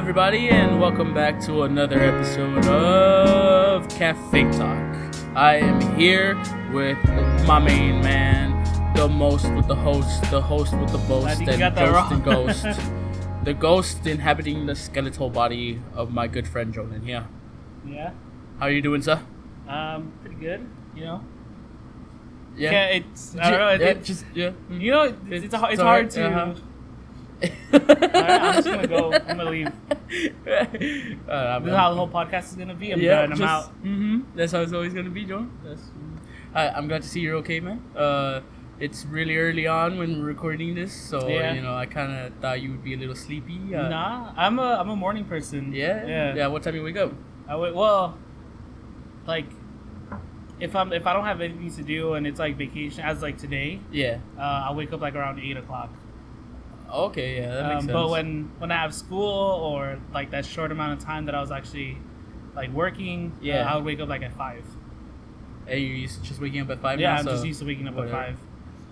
everybody, and welcome back to another episode of Cafetalk. I am here with my main man, the most with the host with the boast, and ghost. The ghost inhabiting the skeletal body of my good friend Jolen. Yeah. Yeah. How are you doing, sir? Pretty good. You know. Yeah. I don't know. You know, it's hard to. Uh-huh. Alright, I'm just gonna go. I'm gonna leave. This is how the whole podcast is gonna be. I'm done. I'm out. That's how it's always gonna be, Joe. I'm glad to see you're okay, man. It's really early on when we're recording this, so you know I kind of thought you would be a little sleepy. Nah, I'm a morning person. Yeah. What time do you wake up? Like if I don't have anything to do and it's like vacation, as like today. Yeah. I wake up like around 8:00. Okay, yeah, that makes sense. But when I have school or like that short amount of time that I was actually like working, I would wake up like at 5. Hey, you used to just waking up at 5 Yeah, now? I'm just used to waking up at 5.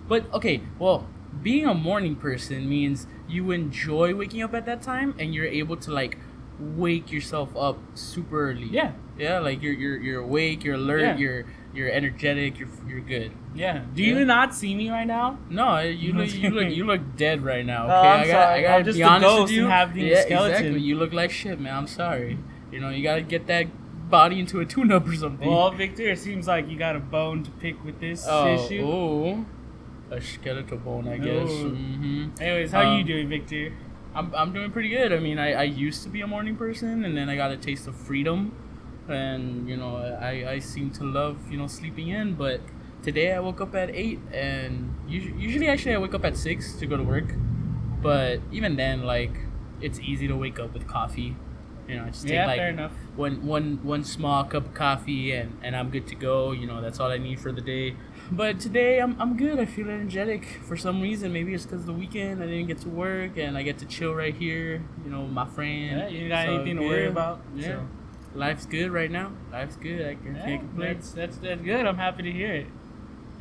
But okay, well, being a morning person means you enjoy waking up at that time and you're able to like wake yourself up super early. Yeah. Yeah, like you're awake, you're alert, you're energetic, you're good. Yeah. Do you not see me right now? No, you look dead right now. Okay, I'm sorry. I gotta just be honest ghost with you. And have the skeleton. Exactly. You look like shit, man. I'm sorry. You know, you gotta get that body into a tune-up or something. Well, Victor, it seems like you got a bone to pick with this issue. Oh, a skeletal bone, I guess. Mm-hmm. Anyways, how are you doing, Victor? I'm doing pretty good. I mean, I used to be a morning person, and then I got a taste of freedom, and you know, I seem to love sleeping in. But today I woke up at 8, and usually actually I wake up at 6 to go to work. But even then, like, it's easy to wake up with coffee. You know, I just take fair enough. one small cup of coffee, and I'm good to go. You know, that's all I need for the day. But today I'm good. I feel energetic for some reason. Maybe it's because the weekend I didn't get to work and I get to chill right here. You know, my friend. Yeah, you got anything to worry about? Yeah, so. Life's good right now. Life's good. I can't complain. That's good. I'm happy to hear it.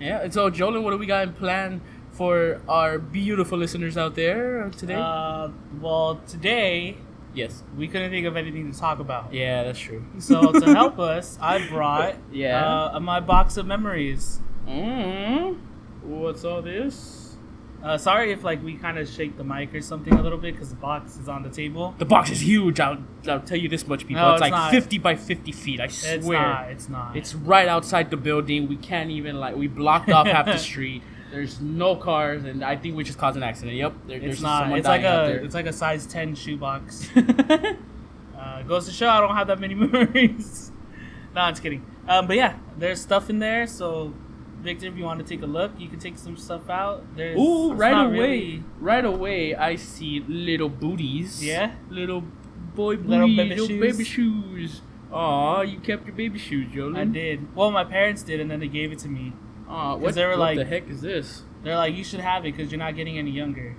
Yeah. And so, Jolen, what do we got in plan for our beautiful listeners out there today? Well, today. Yes. We couldn't think of anything to talk about. Yeah, that's true. So to help us, I brought my box of memories. What's all this? Sorry if like we kind of shake the mic or something a little bit because the box is on the table. The box is huge. I'll tell you this much, people. No, it's like not. 50 by 50 feet. I swear. It's not. It's right outside the building. We can't even we blocked off half the street. There's no cars, and I think we just caused an accident. Yep. It's not. It's like a size 10 shoebox. Goes to show I don't have that many memories. No, I'm just kidding. But yeah, there's stuff in there. So, Victor, if you want to take a look, you can take some stuff out. Right away, I see little booties. Yeah. Little boy booties. Little baby shoes. Aw, you kept your baby shoes, Jolen. I did. Well, my parents did, and then they gave it to me. What the heck is this? They're like, you should have it because you're not getting any younger.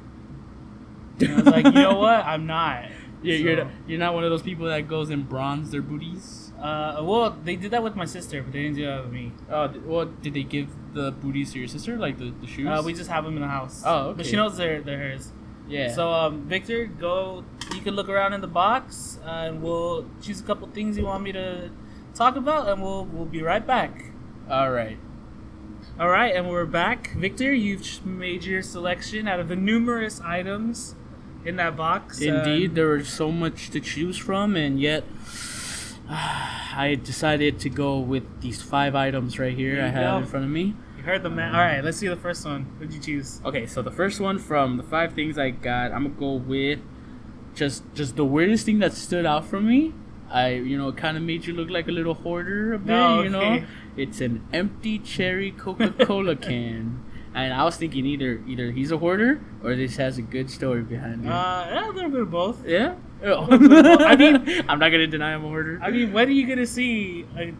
And I was like, you know what? I'm not. Yeah, you're not one of those people that goes and bronze their booties? Well, they did that with my sister, but they didn't do that with me. Well, did they give the booties to your sister, like the shoes? We just have them in the house. Oh, okay. But she knows they're hers. Yeah. So, Victor, go. You can look around in the box, and we'll choose a couple things you want me to talk about, and we'll be right back. All right. All right, and we're back. Victor, you've made your selection out of the numerous items in that box. Indeed, there was so much to choose from, and yet I decided to go with these 5 items right here I have in front of me. You heard the man. All right, let's see the first one. What did you choose? Okay, so the first one from the 5 things I got, I'm gonna go with just the weirdest thing that stood out for me. It kind of made you look like a little hoarder a bit, you know. It's an empty cherry Coca-Cola can. And I was thinking either he's a hoarder or this has a good story behind it. A little bit of both. Yeah? I mean, I'm not going to deny I'm a hoarder. I mean, when are you going to see a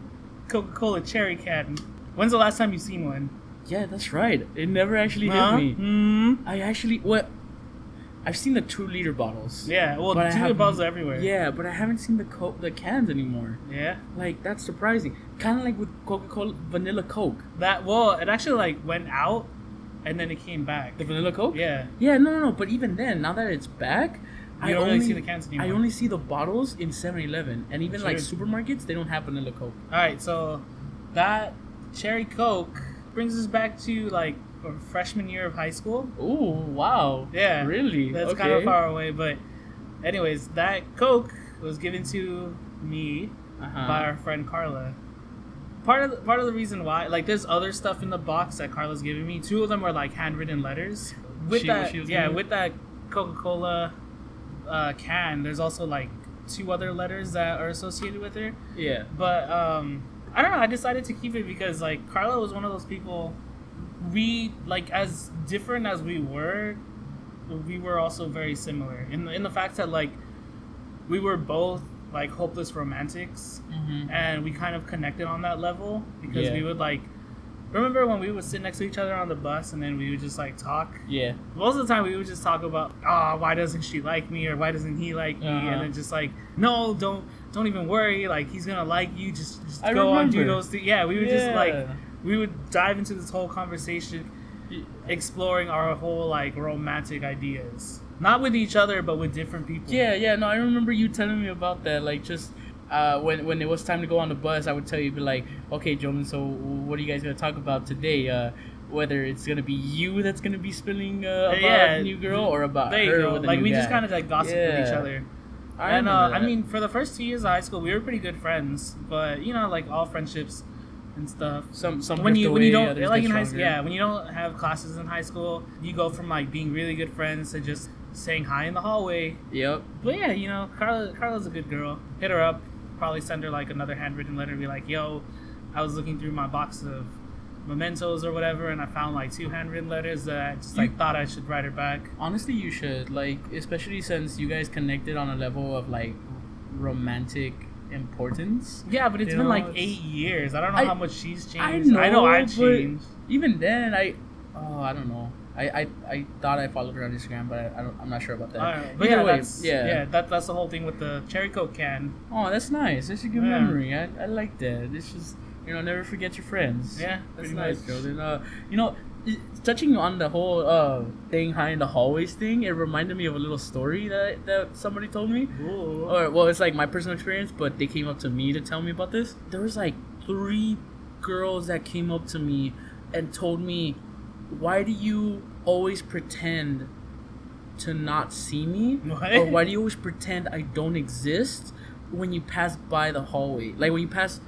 Coca-Cola cherry can? When's the last time you've seen one? Yeah, that's right. It never actually hit me. I I've seen the 2-liter bottles. Yeah, well, the 2-liter bottles are everywhere. Yeah, but I haven't seen the cans anymore. Yeah? Like, that's surprising. Kind of like with Coca-Cola Vanilla Coke. It actually, went out, and then it came back. The Vanilla Coke? Yeah. Yeah, no. But even then, now that it's back, You don't really see the cans anymore. I only see the bottles in 7-Eleven, and even like supermarkets, they don't have vanilla Coke. All right, so that cherry Coke brings us back to like freshman year of high school. Ooh, wow. Yeah. Really? That's kind of far away, but anyways, that Coke was given to me by our friend Carla. Part of the reason why, like, there's other stuff in the box that Carla's giving me. 2 of them are like handwritten letters. With that Coca-Cola can, there's also like 2 other letters that are associated with her. Yeah. But I don't know. I decided to keep it because like Carla was one of those people. We like, as different as we were also very similar in the fact that like we were both like hopeless romantics, and we kind of connected on that level because we would like remember when we would sit next to each other on the bus and then we would just like talk. Yeah. Most of the time we would just talk about why doesn't she like me or why doesn't he like me, and then just like no, don't even worry, like he's gonna like you, just go on, do those things. Yeah, we would just like we would dive into this whole conversation exploring our whole like romantic ideas. Not with each other, but with different people. Yeah, no, I remember you telling me about that. Like, just when it was time to go on the bus, I would tell you, be like, okay, Jolen, so what are you guys going to talk about today? Whether it's going to be you that's going to be spilling about a new girl or about her with a like, new we guy. Just kind of like gossip with each other. I mean, for the first 2 years of high school, we were pretty good friends. But, you know, like all friendships and stuff. Some when you don't like in high school, when you don't have classes in high school, you go from like being really good friends to just saying hi in the hallway. Yep. But yeah, you know, Carla's a good girl. Hit her up, probably send her like another handwritten letter, be like, yo, I was looking through my box of mementos or whatever, and I found like 2 handwritten letters that I just like thought I should write her back. Honestly, you should, like, especially since you guys connected on a level of like romantic importance. Yeah, but it's been like 8 years. I don't know how much she's changed. I know I've changed. Even then, I don't know. I thought I followed her on Instagram, but I'm not sure about that. But that's the whole thing with the cherry Coke can. Oh, that's nice. That's a good memory. I like that. It's just, you know, never forget your friends. Yeah, that's nice, Jolen. You know, touching on the whole staying high in the hallways thing, it reminded me of a little story that somebody told me. Ooh. Or, well, it's like my personal experience, but they came up to me to tell me about this. There was like 3 girls that came up to me and told me, why do you always pretend to not see me? What? Or why do you always pretend I don't exist when you pass by the hallway? Like when you pass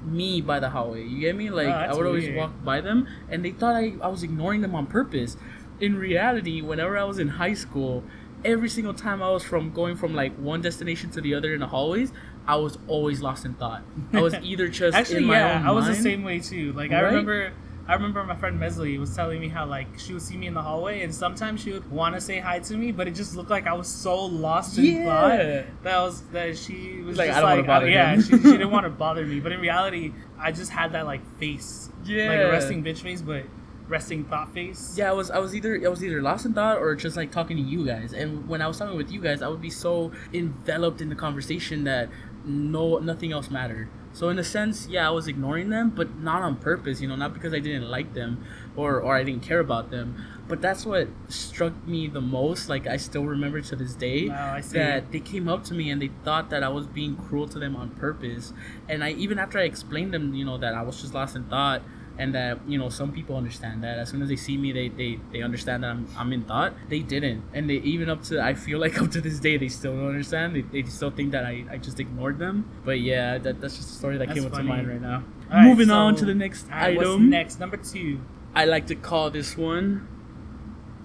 me by the hallway, you get me? Like I would always walk by them, and they thought I was ignoring them on purpose. In reality, whenever I was in high school, every single time I was going from like one destination to the other in the hallways, I was always lost in thought. I was either just actually, in my own I was mind. The same way too. Like Right? I remember my friend Mesley was telling me how like she would see me in the hallway and sometimes she would want to say hi to me, but it just looked like I was so lost in thought that she was like, just I don't want to bother him. she didn't want to bother me. But in reality, I just had that like face, like a resting bitch face, but resting thought face. Yeah, I was either lost in thought or just like talking to you guys. And when I was talking with you guys, I would be so enveloped in the conversation that nothing else mattered. So in a sense, yeah, I was ignoring them, but not on purpose, you know, not because I didn't like them or I didn't care about them. But that's what struck me the most. Like, I still remember to this day that they came up to me and they thought that I was being cruel to them on purpose. And even after I explained them, you know, that I was just lost in thought, and that, you know, some people understand that as soon as they see me, they understand that I'm in thought. They didn't, and they even I feel like up to this day they still don't understand. They still think that I just ignored them. But yeah, that's just a story that came up to mind right now. Moving on to the next item. What's next? Number 2. I like to call this one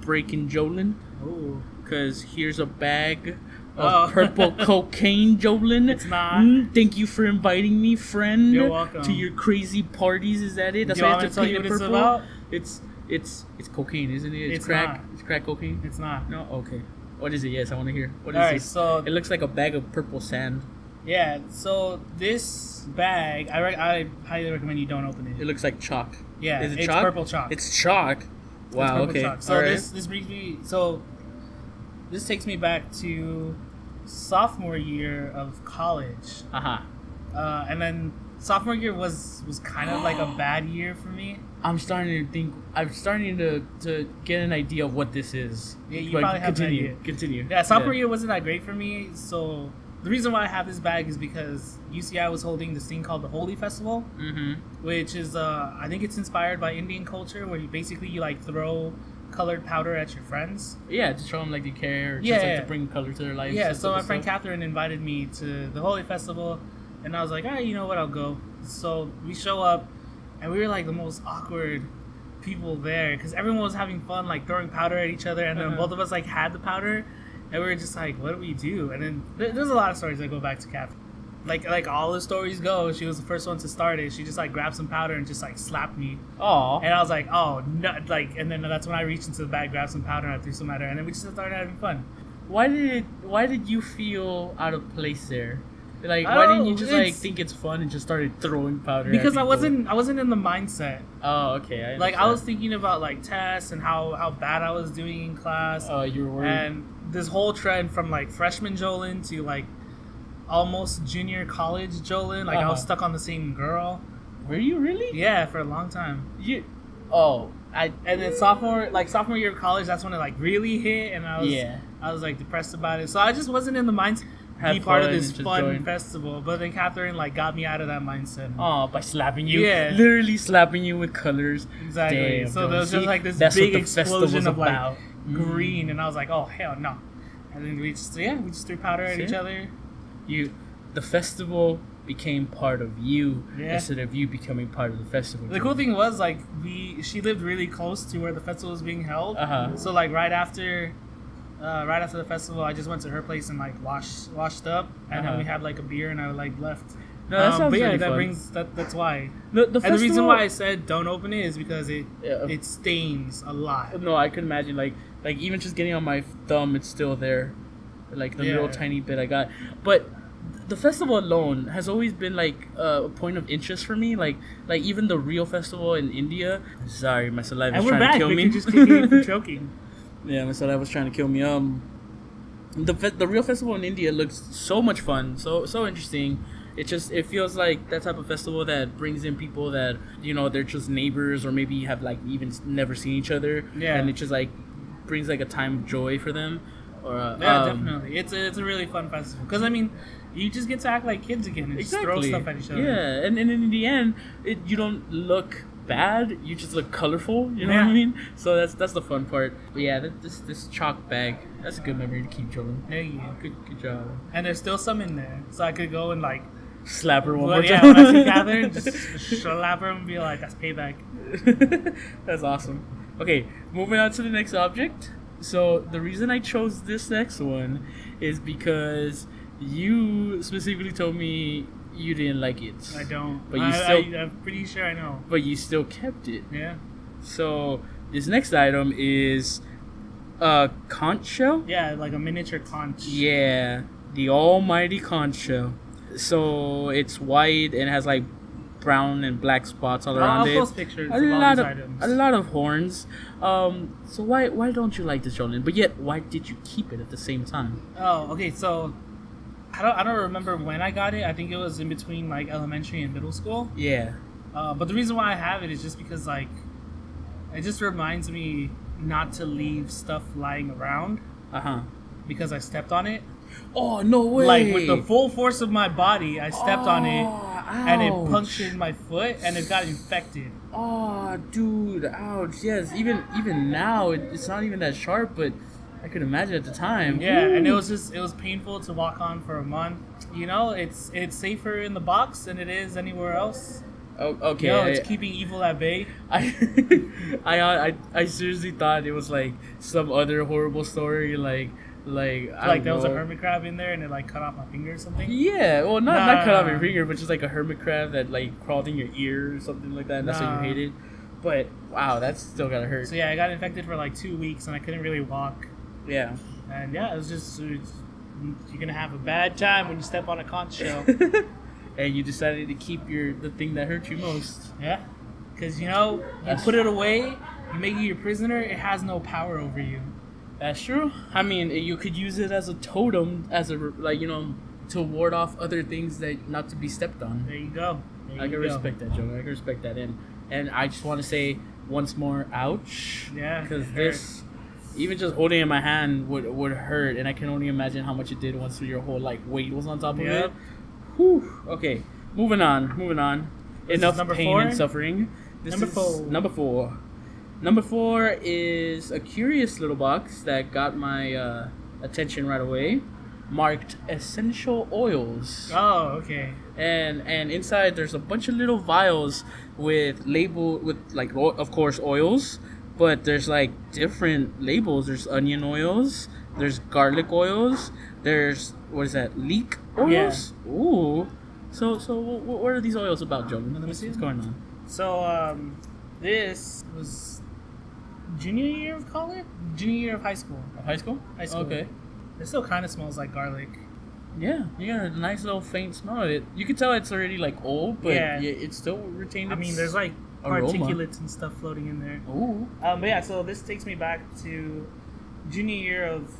Breaking Jolen. Ooh. Because here's a bag of purple cocaine, Jolen. It's not. Thank you for inviting me, friend. You're welcome. To your crazy parties. Is that it? That's why I have to paint it purple. It's cocaine, isn't it? It's crack. Not. It's crack cocaine. It's not. No. Okay. What is it? Yes, I want to hear. What is this? So it looks like a bag of purple sand. Yeah. So this bag, I highly recommend you don't open it. It looks like chalk. Yeah. Is it it's chalk? purple chalk. It's chalk. Wow. It's okay. Chalk. So this brings me. So this takes me back to sophomore year of college. And then sophomore year was kind of like a bad year for me. I'm starting to think. I'm starting to get an idea of what this is. Yeah, you probably have an idea. Continue. Yeah, sophomore year wasn't that great for me. So the reason why I have this bag is because UCI was holding this thing called the Holy Festival, which is I think it's inspired by Indian culture, where you like throw colored powder at your friends. Yeah, to show them like you care. Or just like to bring color to their lives. Yeah. So my friend Catherine invited me to the Holy Festival, and I was like, all right, you know what, I'll go. So we show up. And we were like the most awkward people there because everyone was having fun, like throwing powder at each other. And then both of us like had the powder, and we were just like, "What do we do?" And then there's a lot of stories that go back to Kat. Like all the stories go, she was the first one to start it. She just like grabbed some powder and just like slapped me. Oh. And I was like, "Oh no!" Like, and then that's when I reached into the bag, grabbed some powder, and I threw some at her, and then we just started having fun. Why did you feel out of place there? Like, why didn't you just like think it's fun and just started throwing powder? Because I wasn't in the mindset. Oh, okay. I was thinking about like tests and how bad I was doing in class. Oh, you were worried. And this whole trend from like freshman Jolen to like almost junior college Jolen, like I was stuck on the same girl. Were you really? Yeah, for a long time. And then sophomore year of college, that's when it like really hit, and I was like depressed about it. So I just wasn't in the mindset. Be part of this fun festival, but then Catherine like got me out of that mindset. Oh, by slapping you, literally slapping you with colors. Exactly. Damn, so there was just like this big explosion of like green, and I was like, oh hell no! And then we just threw powder at each other. The festival became part of you instead of you becoming part of the festival. The cool thing was like she lived really close to where the festival was being held. So like right after the festival, I just went to her place and like washed up, and then we had like a beer, and I like left. No, that sounds really fun. That's why. The and the reason why I said don't open it is because it stains a lot. No, I could imagine like even just getting on my thumb, it's still there, like the little tiny bit I got. But the festival alone has always been like a point of interest for me. Like even the real festival in India. Sorry, my saliva is trying to kill me. And we're back. Just kicking from choking. Yeah, my saliva was trying to kill me. The real festival in India looks so much fun, so interesting. It feels like that type of festival that brings in people that they're just neighbors or maybe have like even never seen each other. Yeah, and it just like brings like a time of joy for them. Or definitely, it's a really fun festival because I mean, you just get to act like kids again and just throw stuff at each other. Yeah, and in the end, you don't look bad, you just look colorful, you know what I mean? So that's the fun part. But yeah, this chalk bag, that's a good memory to keep, Jolen. Yeah. Good job. And there's still some in there, so I could go and like slap her one more time. Yeah, when I see Catherine, just slap her and be like, that's payback. That's awesome. Okay, moving on to the next object. So the reason I chose this next one is because you specifically told me you didn't like it. I don't. But I'm pretty sure I know. But you still kept it. Yeah. So this next item is a conch shell. Yeah, like a miniature conch. Yeah, the almighty conch shell. So it's white and has like brown and black spots all around it. I'll post pictures of all these items. A lot of horns. So why don't you like this, Jolen? But yet, why did you keep it at the same time? Oh, okay. So I don't remember when I got it. I think it was in between like elementary and middle school. Yeah. But the reason why I have it is just because like it just reminds me not to leave stuff lying around. Because I stepped on it. Oh, no way. Like with the full force of my body, I stepped on it. Ouch. And it punctured my foot and it got infected. Oh, dude, ouch. Yes, even now it's not even that sharp, but I could imagine at the time. Yeah, and it was painful to walk on for a month. It's safer in the box than it is anywhere else. Oh, okay. It's keeping evil at bay. I seriously thought it was like some other horrible story, like there was a hermit crab in there and it like cut off my finger or something. Yeah, well, not cut off your finger, but just like a hermit crab that like crawled in your ear or something like that. And that's what you hated. But wow, that's still gotta hurt. So yeah, I got infected for like 2 weeks and I couldn't really walk. Yeah. And yeah, it was just you're gonna have a bad time when you step on a conch shell. And you decided to keep the thing that hurt you most. Yeah, because you put it away, you make it your prisoner. It has no power over you. That's true. I mean, you could use it as a totem, to ward off other things that not to be stepped on. There you go. I can respect that, Joe. I can respect that. And And I just want to say once more, ouch. Yeah. Because this, even just holding it in my hand would hurt, and I can only imagine how much it did once your whole like weight was on top of it. Whew. Okay, moving on. Enough pain 4? and suffering. Number 4. Number 4 is a curious little box that got my attention right away, marked essential oils. Oh, okay. And inside there's a bunch of little vials with like, of course, oils, but there's like different labels. There's onion oils, there's garlic oils, there's what is that, leek oils? Yeah. Ooh. So what are these oils about, Jolen? Let me see what's going on. So this was junior year of college, junior year of high school. High school. Okay. It still kind of smells like garlic. Yeah, you got a nice little faint smell of it. You can tell it's already like old, but it's still retained. I mean, there's like particulates and stuff floating in there. Ooh. But yeah, so this takes me back to junior year of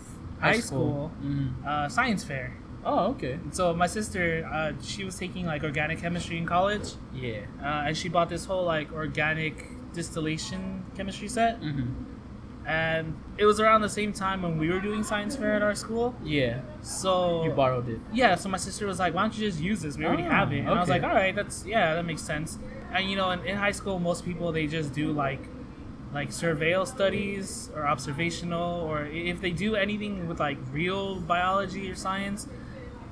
high school science fair. Oh, okay. So my sister, she was taking like organic chemistry in college. Yeah. And she bought this whole like organic distillation chemistry set. Mm-hmm. And it was around the same time when we were doing science fair at our school. Yeah. So you borrowed it. Yeah. So my sister was like, "Why don't you just use this? We already have it." And I was like, "All right, that makes sense." And you know, in high school, most people they just do like surveil studies or observational, or if they do anything with like real biology or science,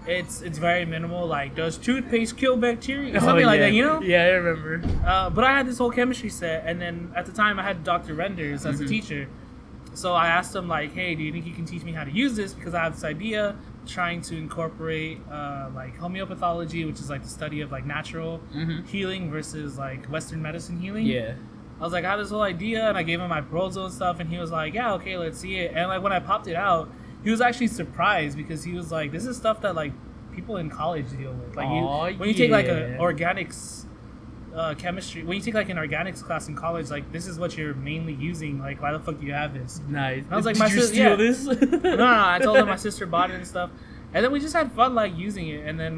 it's very minimal. Like, does toothpaste kill bacteria? Or something like that, you know? Yeah, I remember. But I had this whole chemistry set, and then at the time I had Dr. Renders as a teacher. So I asked him like, "Hey, do you think you can teach me how to use this? Because I have this idea trying to incorporate like homeopathology, which is like the study of like natural healing versus like Western medicine healing." Yeah. I was like, I have this whole idea, and I gave him my proposal and stuff, and he was like, "Yeah, okay, let's see it." And like when I popped it out, he was actually surprised because he was like, "This is stuff that like people in college deal with. Like when you take like an organics chemistry, when you take like an organics class in college, like this is what you're mainly using. Like why the fuck do you have this?" Nice. And I was like, "Did you steal this?" No, I told him my sister bought it and stuff, and then we just had fun like using it. And then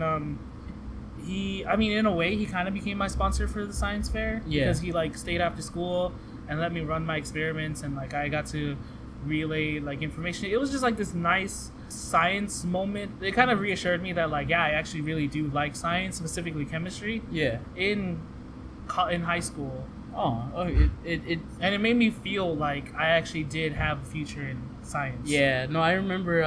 in a way, he kind of became my sponsor for the science fair because he like stayed after school and let me run my experiments, and like I got to relay like information. It was just like this nice science moment. It kind of reassured me that like I actually really do like science, specifically chemistry. Yeah. In high school. It and it made me feel like I actually did have a future in science. Yeah, no, I remember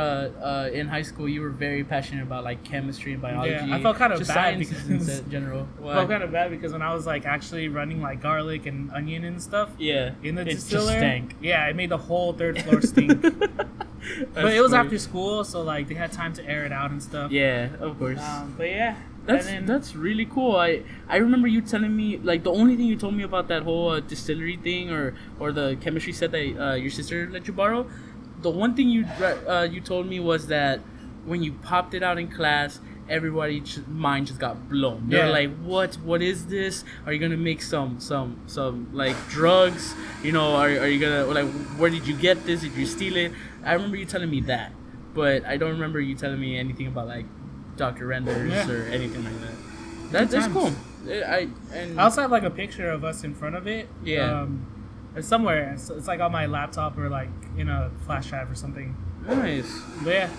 in high school you were very passionate about like chemistry and biology. Yeah, I felt kind of bad because in general. I felt kind of bad because when I was like actually running like garlic and onion and stuff. Yeah. In the distiller. Just stank. Yeah, it made the whole third floor stink. But it was after school, so like they had time to air it out and stuff. Yeah, of course. But yeah. That's really cool. I remember you telling me like the only thing you told me about that whole distillery thing or the chemistry set that your sister let you borrow. The one thing you told me was that when you popped it out in class, everybody's mind just got blown. They're like, "What is this? Are you gonna make some like drugs? You know, are you gonna like where did you get this? Did you steal it?" I remember you telling me that, but I don't remember you telling me anything about like Dr. Renders or anything like that. That's cool. I also have like a picture of us in front of it. Yeah. It's somewhere. It's like on my laptop or like in a flash drive or something. Nice. But yeah.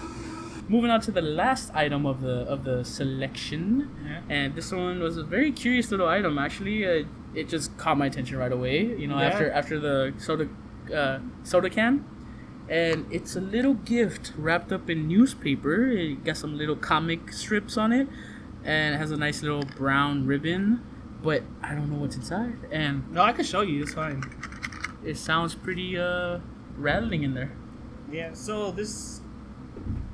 Moving on to the last item of the selection, and this one was a very curious little item. Actually, it just caught my attention right away. You know, after the soda can. And it's a little gift wrapped up in newspaper. It got some little comic strips on it. And it has a nice little brown ribbon. But I don't know what's inside. And no, I can show you. It's fine. It sounds pretty rattling in there. Yeah, so this...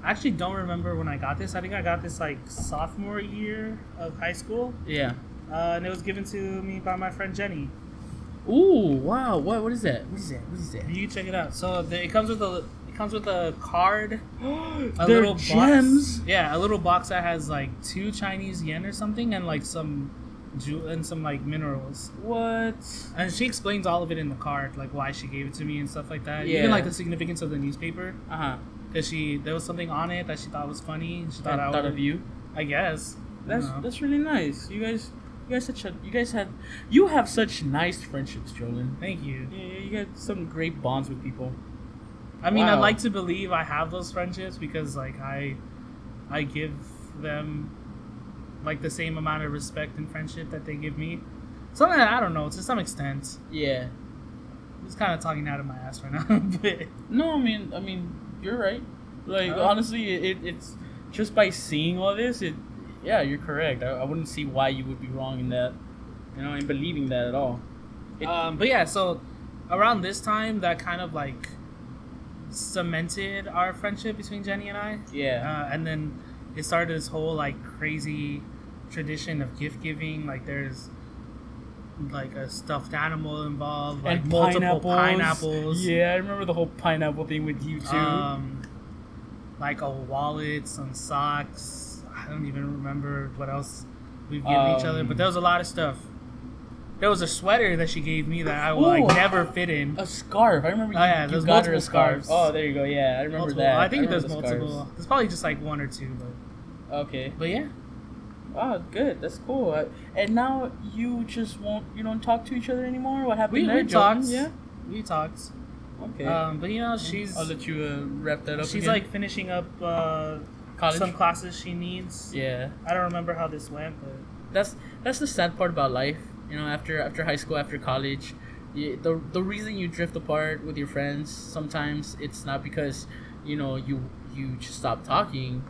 I actually don't remember when I got this. I think I got this like sophomore year of high school. Yeah. And it was given to me by my friend Jenny. Ooh, wow! What is that? What is that? You check it out. So it comes with a card, a They're little gems. box. Yeah, a little box that has like 2 Chinese yen or something, and like some like minerals. What? And she explains all of it in the card, like why she gave it to me and stuff like that. Yeah. Even like the significance of the newspaper. Because there was something on it that she thought was funny. And she thought of you. I guess. That's really nice. You guys you have such nice friendships, Jolen. Thank you. Yeah, you got some great bonds with people. I mean, Wow. I'd like to believe I have those friendships because like I give them like the same amount of respect and friendship that they give me. Something that I don't know to some extent. Yeah. I'm just kind of talking out of my ass right now. But No, I mean, you're right. Like honestly, it's just by seeing all this, yeah, you're correct. I wouldn't see why you would be wrong in that, in believing that at all. but yeah, so around this time, that kind of like cemented our friendship between Jenny and I. Yeah. And then it started this whole like crazy tradition of gift giving. Like there's like a stuffed animal involved, like And multiple pineapples. Yeah, I remember the whole pineapple thing with you too. Like a wallet, some socks. I don't even remember what else we've given each other, but there was a lot of stuff. There was a sweater that she gave me that I will like never fit in. A scarf. I remember you got her a scarf. Oh, there you go. Yeah, I remember multiple. that. I think there's the multiple. scarves. There's probably just like one or two, but Okay. but yeah. Wow, good. That's cool. And now you just don't talk to each other anymore? What happened there, We Jolen? talked. Yeah? We talked. Okay. But she's. I'll let you wrap that up She's again. like finishing up College? some classes she needs. Yeah. I don't remember how this went, but That's the sad part about life. After high school, after college, the reason you drift apart with your friends sometimes it's not because you just stop talking,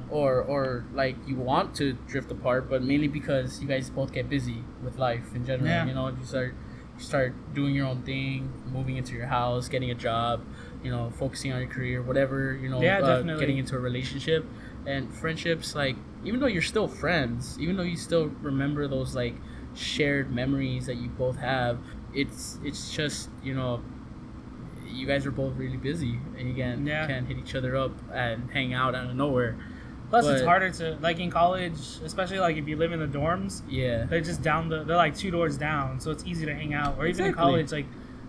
or like you want to drift apart, but mainly because you guys both get busy with life in general. Yeah. You start doing your own thing, moving into your house, getting a job, focusing on your career, whatever. Definitely. Getting into a relationship and friendships. Like even though you're still friends, even though you still remember those like shared memories that you both have, it's just you guys are both really busy and you can't hit each other up and hang out out of nowhere. plus it's harder to like in college, especially like if you live in the dorms. Yeah, They're just they're like 2 doors down, so it's easy to hang out. Or even in Exactly. college, like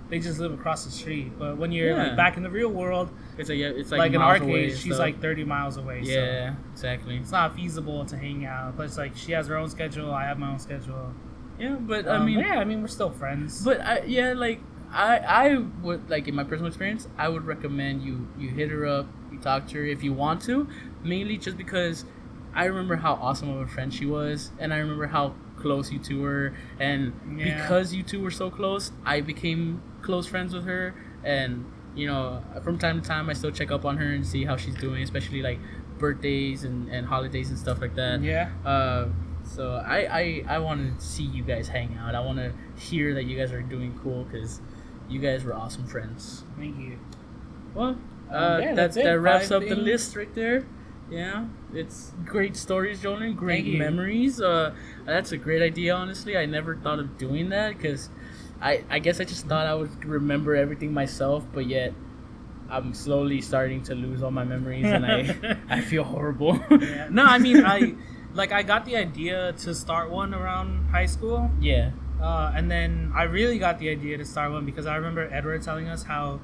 they just live across the street. But when you're like back in the real world, it's like like in miles our away case, and she's stuff. like 30 miles away. Yeah, So exactly. it's not feasible to hang out. But it's like she has her own schedule, I have my own schedule. Yeah, but I mean we're still friends. But I would, like, in my personal experience, I would recommend you hit her up, you talk to her if you want to, mainly just because I remember how awesome of a friend she was, and I remember how close you two were, and because you two were so close, I became close friends with her, and from time to time I still check up on her and see how she's doing, especially like birthdays and holidays and stuff like that. So I want to see you guys hang out. I want to hear that you guys are doing cool because you guys were awesome friends. Thank you. Well, that's it. that wraps 5 up the things. list right there. Yeah, it's great stories, Jolen. Great Thank you. memories. That's a great idea. Honestly, I never thought of doing that because I guess I just thought I would remember everything myself, but yet I'm slowly starting to lose all my memories, and I feel horrible. Yeah. No, I mean I got the idea to start one around high school. Yeah. And then I really got the idea to start one because I remember Edward telling us how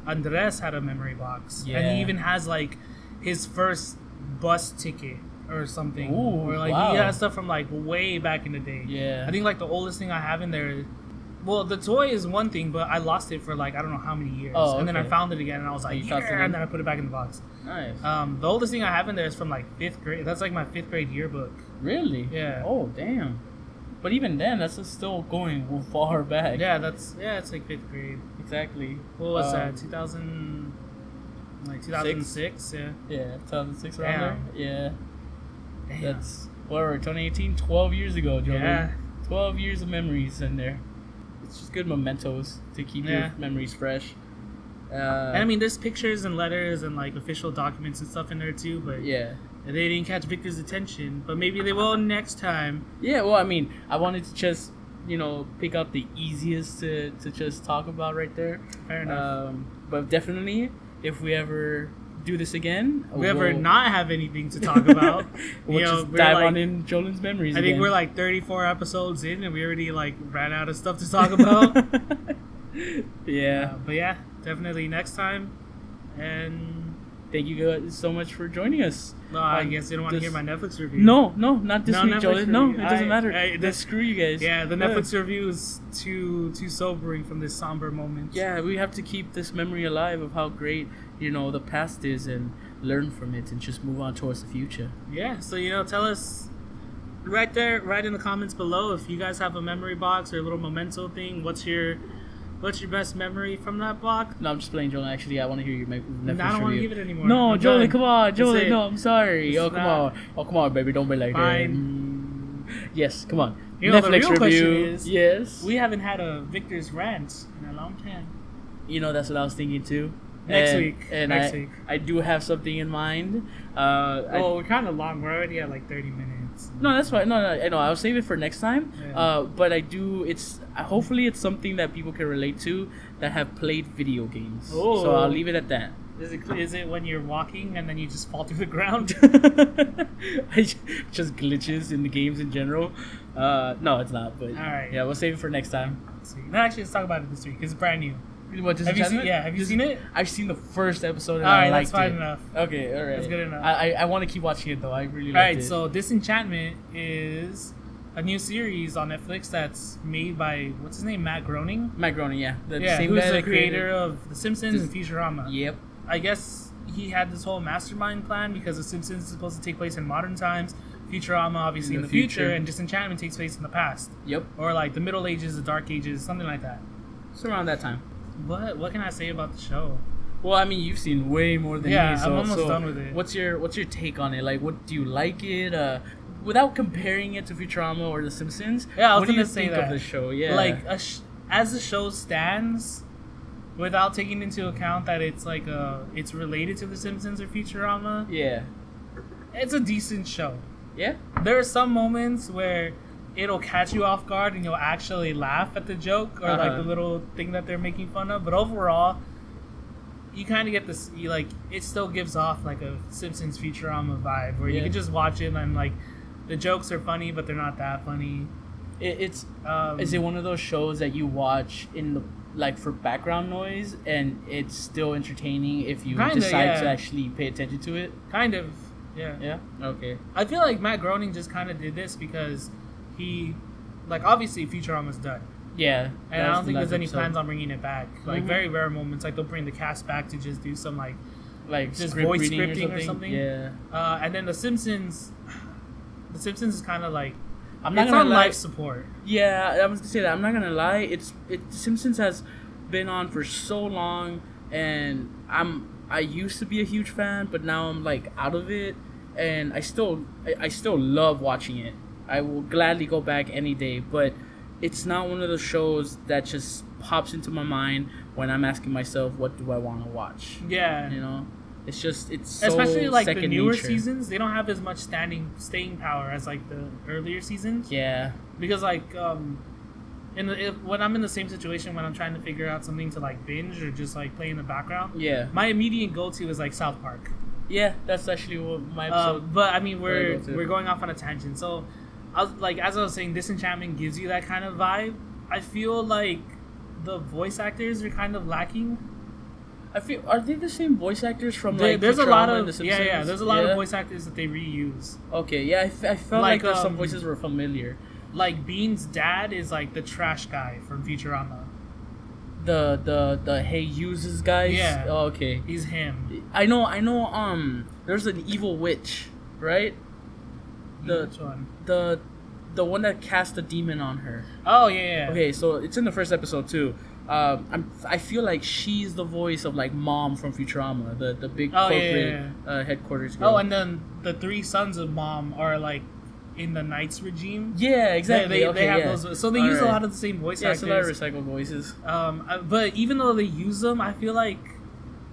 Andres had a memory box. Yeah. And he even has like his first bus ticket or something. Ooh, or like wow. he has stuff from like way back in the day. Yeah. I think like the oldest thing I have in there, well, the toy is one thing, but I lost it for like I don't know how many years. Oh, And then I okay. found it again and I was like, You tossed it in? and then I put it back in the box. Nice. The oldest thing I have in there is from like 5th grade. That's like my 5th grade yearbook. Really? Yeah. Oh, damn. But even then, that's just still going far back. Yeah, it's like 5th grade. Exactly. What was that? 2006? Yeah. Yeah, 2006 around Damn. there. Yeah. Damn. That's, what were we, 2018? 12 years ago, Jolen. Yeah. 12 years of memories in there. It's just good mementos to keep your memories fresh. And I mean, there's pictures and letters and like official documents and stuff in there too, but Yeah. they didn't catch Victor's attention. But maybe they will next time. Yeah, well, I mean, I wanted to just, pick out the easiest to just talk about right there. Fair enough. But definitely, if we ever do this again, we ever not have anything to talk about. we'll just we're dive like- on in Jolen's memories I think again. we're like 34 episodes in and we already like ran out of stuff to talk about. Yeah. But yeah, definitely next time. And thank you guys so much for joining us. No, I guess you don't want to hear my Netflix review. No, not this week, Netflix Jolen. review. No, it doesn't matter. Screw you guys. Yeah, the Netflix review is too sobering from this somber moment. Yeah, we have to keep this memory alive of how great, the past is and learn from it and just move on towards the future. Yeah, so, tell us right in the comments below if you guys have a memory box or a little memento thing. What's your best memory from that box? No, I'm just playing, Jolen. Actually, I want to hear your Netflix review. I don't want to give it anymore. No, Jolen, come on. That's Jolen, it. no, I'm sorry. Come on, baby. Don't be like Fine. that. Yes, come on. Netflix the real review. Question is, yes. We haven't had a Victor's rant in a long time. That's what I was thinking too. Next week. I do have something in mind. We're kind of long. We're already at like 30 minutes. No, that's fine. No, I know. I'll save it for next time. Yeah. But I do. Hopefully it's something that people can relate to that have played video games. Oh. So I'll leave it at that. Is it when you're walking and then you just fall through the ground? Just glitches in the games in general. No, it's not. But all right. Yeah, we'll save it for next time. No, actually, let's talk about it this week. It's brand new. What, Disenchantment? Have you seen it? I've seen the first episode and I liked that's fine enough. Okay, all right. That's good enough. I want to keep watching it though. I really liked it. Alright, so Disenchantment is a new series on Netflix that's made by, what's his name? Matt Groening? Matt Groening, yeah. Who's the creator of The Simpsons and Futurama. Yep. I guess he had this whole mastermind plan because The Simpsons is supposed to take place in modern times, Futurama obviously in the future, and Disenchantment takes place in the past. Yep. Or like the Middle Ages, the Dark Ages, something like that. It's around that time. What can I say about the show? Well, I mean, you've seen way more than me. Yeah, I'm almost done with it. What's your take on it? Like, what do you like it? Without comparing it to Futurama or The Simpsons, yeah, what do you think of the show? Yeah, like as the show stands, without taking into account that it's like it's related to The Simpsons or Futurama. Yeah, it's a decent show. Yeah, there are some moments where it'll catch you off guard and you'll actually laugh at the joke or like the little thing that they're making fun of. But overall, you kind of get this. It still gives off like a Simpsons Futurama vibe where you can just watch it and like the jokes are funny, but they're not that funny. Is it one of those shows that you watch in the for background noise and it's still entertaining if you decide to actually pay attention to it? Kind of, yeah. Yeah. Okay. I feel like Matt Groening just kind of did this because he, obviously Futurama's done. Yeah. And I don't think there's any plans on bringing it back. Very rare moments, they'll bring the cast back to just do some just voice scripting or something. Yeah. And then The Simpsons is kind of I'm not it's gonna on lie. life support. Yeah, I was gonna say that. I'm not gonna lie. Simpsons has been on for so long, and I used to be a huge fan, but now I'm out of it, and I still love watching it. I will gladly go back any day, but it's not one of those shows that just pops into my mind when I'm asking myself, what do I want to watch? Yeah. It's so especially the newer nature. Seasons, they don't have as much staying power as the earlier seasons. Yeah. Because when I'm in the same situation when I'm trying to figure out something to binge or just play in the background. Yeah. My immediate go-to is South Park. Yeah, that's actually what my episode. But I mean, we're going off on a tangent. So, as I was saying, Disenchantment gives you that kind of vibe. I feel like the voice actors are kind of lacking. Are they the same voice actors from there's Futurama a lot and The of Simpsons? there's a lot of voice actors that they reuse. Okay, yeah, I felt like some voices were familiar. Bean's dad is the trash guy from Futurama. The Hey Uses guys. Yeah. Oh, okay. He's him. I know. There's an evil witch, right? Which one? The one that cast the demon on her. Oh yeah. Okay, so it's in the first episode too. I feel like she's the voice of Mom from Futurama, the big corporate headquarters girl. Oh, and then the three sons of Mom are in the Knights regime. Yeah, exactly. They have those, so they use a lot of the same voice actors. Yeah, it's a lot of recycled voices. But even though they use them, I feel like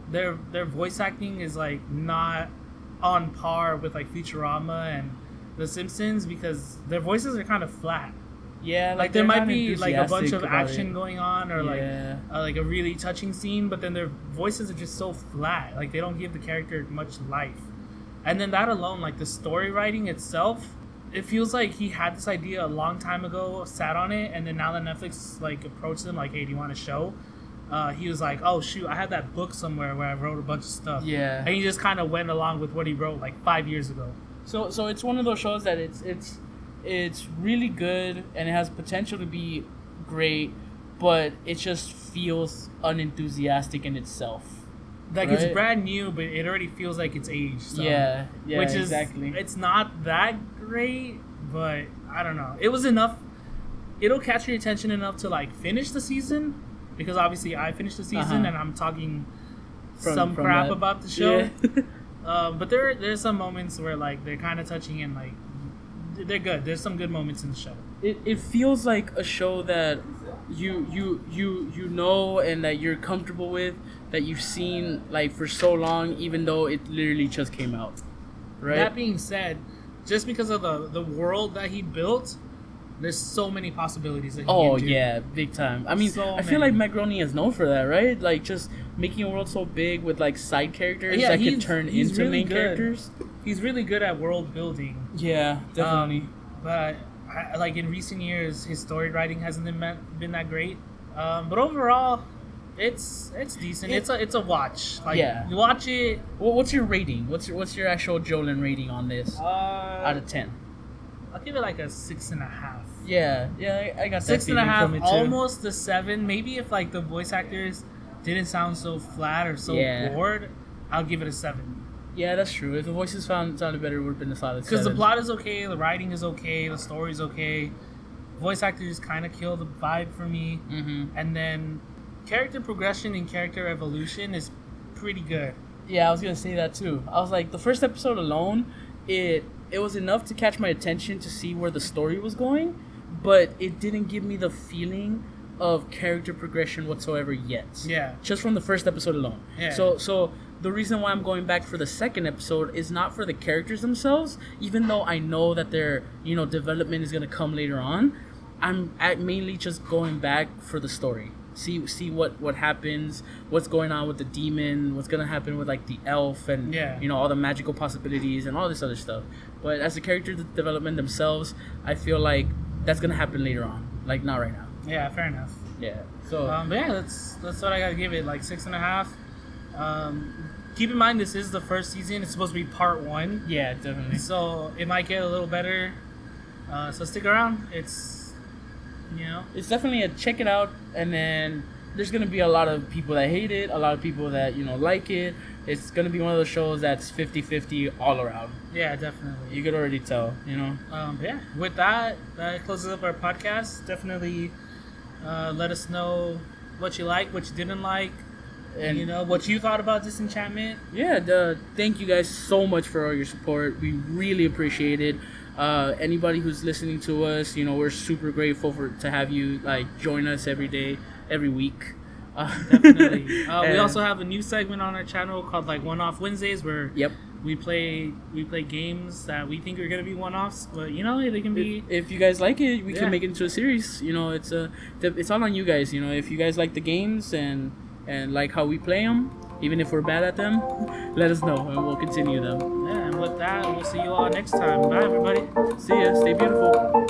their voice acting is not on par with Futurama and The Simpsons because their voices are kind of flat. Yeah, there might be a bunch of action going on or yeah. A really touching scene, but then their voices are just so flat. They don't give the character much life. And then that alone, the story writing itself, it feels like he had this idea a long time ago, sat on it, and then now that Netflix approached them hey, do you want a show? he was like, "Oh shoot, I had that book somewhere where I wrote a bunch of stuff." Yeah. And he just kind of went along with what he wrote like 5 years ago. So it's one of those shows that it's really good and it has potential to be great, but it just feels unenthusiastic in itself. Like right? It's brand new, but it already feels like it's aged. So. Yeah, Which is exactly. It's not that great, but I don't know. It was enough. It'll catch your attention enough to like finish the season, because obviously I finished the season and I'm talking some crap that. about the show. Yeah. But there's some moments where like they're kind of touching in, like they're good. There's some good moments in the show. It feels like a show that you know and that you're comfortable with, that you've seen like for so long, even though it literally just came out. Right. That being said, just because of the world that he built, there's so many possibilities that he can do. Yeah, big time. I mean, So I feel like many. Macaroni is known for that, right? Like just making a world so big with like side characters Yeah, that could he's turn into really main good. characters. He's really good at world building. Yeah, definitely. But like in recent years, his story writing hasn't been that great. But overall, it's decent. It's a watch. Like, Yeah. you watch it. Well, what's your rating? What's your actual Jolen rating on this out of 10? I'll give it like a 6.5. Yeah, I got that 6.5, feeling from it too. almost a 7. Maybe if like the voice actors didn't sound so flat or so bored, I'll give it a 7. Yeah, that's true. If the voices sounded better, it would have been a solid 7. Because the plot is okay, the writing is okay, the story's okay. Voice actors kind of kill the vibe for me. Mm-hmm. And then character progression and character evolution is pretty good. Yeah, I was gonna say that too. I was like, the first episode alone, it was enough to catch my attention to see where the story was going, but it didn't give me the feeling of character progression whatsoever yet. Yeah. Just from the first episode alone. Yeah. So the reason why I'm going back for the second episode is not for the characters themselves, even though I know that their development is gonna come later on. I'm mainly just going back for the story. See what happens, what's going on with the demon, what's gonna happen with like the elf, and all the magical possibilities and all this other stuff. But as the character development themselves, I feel like that's gonna happen later on, like not right now. Yeah, fair enough. Yeah. So But yeah, that's what I gotta give it, like 6.5. Keep in mind, this is the first season. It's supposed to be part 1. yeah, definitely. So it might get a little better. So stick around. It's It's definitely a check it out, and then there's gonna be a lot of people that hate it, a lot of people that like it. It's gonna be one of those shows that's 50-50 all around. Yeah, definitely. You could already tell, Yeah. With that closes up our podcast. Definitely let us know what you like, what you didn't like, and what you thought about Disenchantment. Yeah, thank you guys so much for all your support. We really appreciate it. Anybody who's listening to us, we're super grateful to have you like join us every day, every week. Definitely. We also have a new segment on our channel called like One-Off Wednesdays, where we play games that we think are gonna be one-offs, but they can be. If you guys like it, we can make it into a series. It's all on you guys. If you guys like the games and like how we play them, even if we're bad at them, let us know and we'll continue them. Yeah, and with that, we'll see you all next time. Bye, everybody. See ya. Stay beautiful.